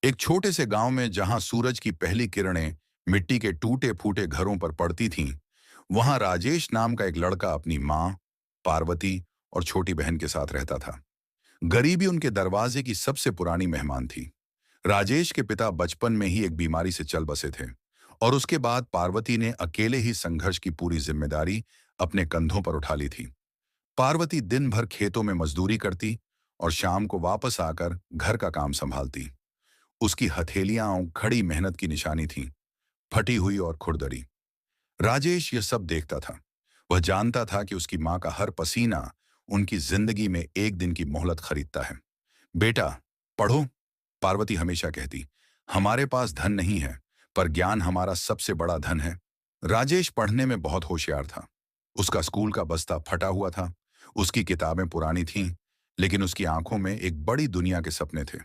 एक छोटे से गांव में जहां सूरज की पहली किरणें मिट्टी के टूटे फूटे घरों पर पड़ती थीं, वहां राजेश नाम का एक लड़का अपनी माँ, पार्वती और छोटी बहन के साथ रहता था। गरीबी उनके दरवाजे की सबसे पुरानी मेहमान थी। राजेश के पिता बचपन में ही एक बीमारी से चल बसे थे और उसके बाद पार्वती ने अकेले ही संघर्ष की पूरी जिम्मेदारी अपने कंधों पर उठा ली थी। पार्वती दिन भर खेतों में मजदूरी करती और शाम को वापस आकर घर का काम संभालती। उसकी हथेलियां खड़ी मेहनत की निशानी थीं, फटी हुई और खुरदरी। राजेश यह सब देखता था। वह जानता था कि उसकी मां का हर पसीना उनकी जिंदगी में एक दिन की मोहलत खरीदता है। बेटा, पढ़ो, पार्वती हमेशा कहती। हमारे पास धन नहीं है, पर ज्ञान हमारा सबसे बड़ा धन है। राजेश पढ़ने में बहुत होशियार था। उसका स्कूल का बस्ता फटा हुआ था, उसकी किताबें पुरानी थीं, लेकिन उसकी आंखों में एक बड़ी दुनिया के सपने थे।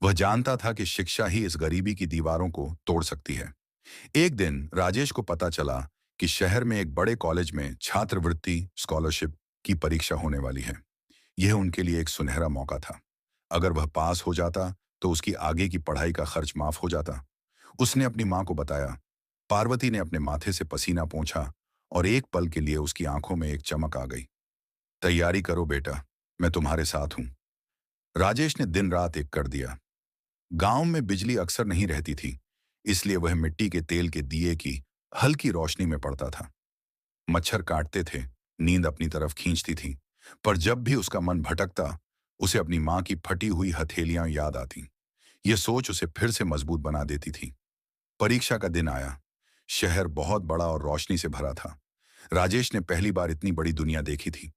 वह जानता था कि शिक्षा ही इस गरीबी की दीवारों को तोड़ सकती है। एक दिन राजेश को पता चला कि शहर में एक बड़े कॉलेज में छात्रवृत्ति स्कॉलरशिप की परीक्षा होने वाली है। यह उनके लिए एक सुनहरा मौका था। अगर वह पास हो जाता तो उसकी आगे की पढ़ाई का खर्च माफ हो जाता। उसने अपनी मां को बताया। पार्वती ने अपने माथे से पसीना पोंछा और एक पल के लिए उसकी आंखों में एक चमक आ गई। तैयारी करो बेटा, मैं तुम्हारे साथ हूं। राजेश ने दिन रात एक कर दिया। गांव में बिजली अक्सर नहीं रहती थी, इसलिए वह मिट्टी के तेल के दिए की हल्की रोशनी में पड़ता था। मच्छर काटते थे, नींद अपनी तरफ खींचती थी, पर जब भी उसका मन भटकता, उसे अपनी मां की फटी हुई हथेलियां याद आती। यह सोच उसे फिर से मजबूत बना देती थी। परीक्षा का दिन आया। शहर बहुत बड़ा और रोशनी से भरा था। राजेश ने पहली बार इतनी बड़ी दुनिया देखी थी।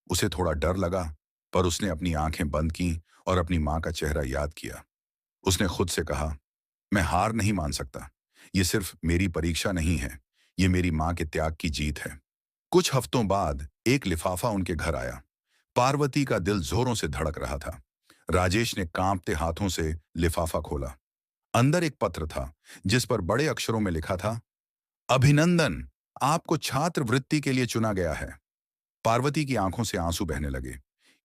उसे थोड़ा डर लगा, पर उसने अपनी आंखें बंद की और अपनी मां का चेहरा याद किया। उसने खुद से कहा, मैं हार नहीं मान सकता। ये सिर्फ मेरी परीक्षा नहीं है, ये मेरी मां के त्याग की जीत है। कुछ हफ्तों बाद एक लिफाफा उनके घर आया। पार्वती का दिल जोरों से धड़क रहा था। राजेश ने कांपते हाथों से लिफाफा खोला। अंदर एक पत्र था, जिस पर बड़े अक्षरों में लिखा था, अभिनंदन, आपको छात्रवृत्ति के लिए चुना गया है। पार्वती की आंखों से आंसू बहने लगे।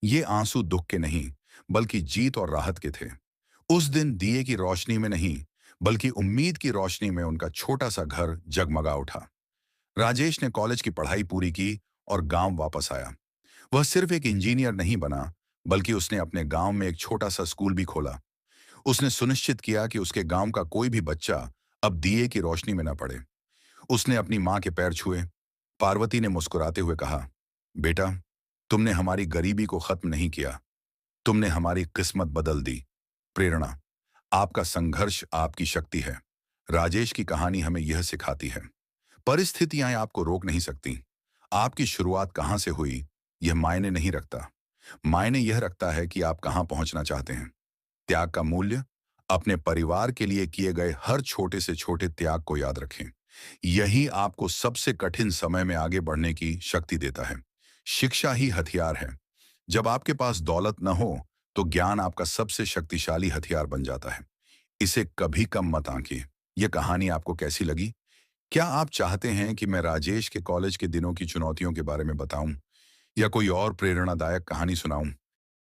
ये आंसू दुख के नहीं, बल्कि जीत और राहत के थे। उस दिन दिए की रोशनी में नहीं, बल्कि उम्मीद की रोशनी में उनका छोटा सा घर जगमगा उठा। राजेश ने कॉलेज की पढ़ाई पूरी की और गांव वापस आया। वह सिर्फ एक इंजीनियर नहीं बना, बल्कि उसने अपने गांव में एक छोटा सा स्कूल भी खोला। उसने सुनिश्चित किया कि उसके गांव का कोई भी बच्चा अब दिए की रोशनी में न पड़े। उसने अपनी मां के पैर छुए। पार्वती ने मुस्कुराते हुए कहा, बेटा, तुमने हमारी गरीबी को खत्म नहीं किया, तुमने हमारी किस्मत बदल दी। प्रेरणा, आपका संघर्ष आपकी शक्ति है। राजेश की कहानी हमें यह सिखाती है, परिस्थितियां आपको रोक नहीं सकती। आपकी शुरुआत कहां से हुई, यह मायने नहीं रखता। मायने यह रखता है कि आप कहां पहुंचना चाहते हैं। त्याग का मूल्य, अपने परिवार के लिए किए गए हर छोटे से छोटे त्याग को याद रखें। यही आपको सबसे कठिन समय में आगे बढ़ने की शक्ति देता है। शिक्षा ही हथियार है। जब आपके पास दौलत न हो, तो ज्ञान आपका सबसे शक्तिशाली हथियार बन जाता है। इसे कभी कम मत आंकिए। यह कहानी आपको कैसी लगी? क्या आप चाहते हैं कि मैं राजेश के कॉलेज के दिनों की चुनौतियों के बारे में बताऊं या कोई और प्रेरणादायक कहानी सुनाऊं?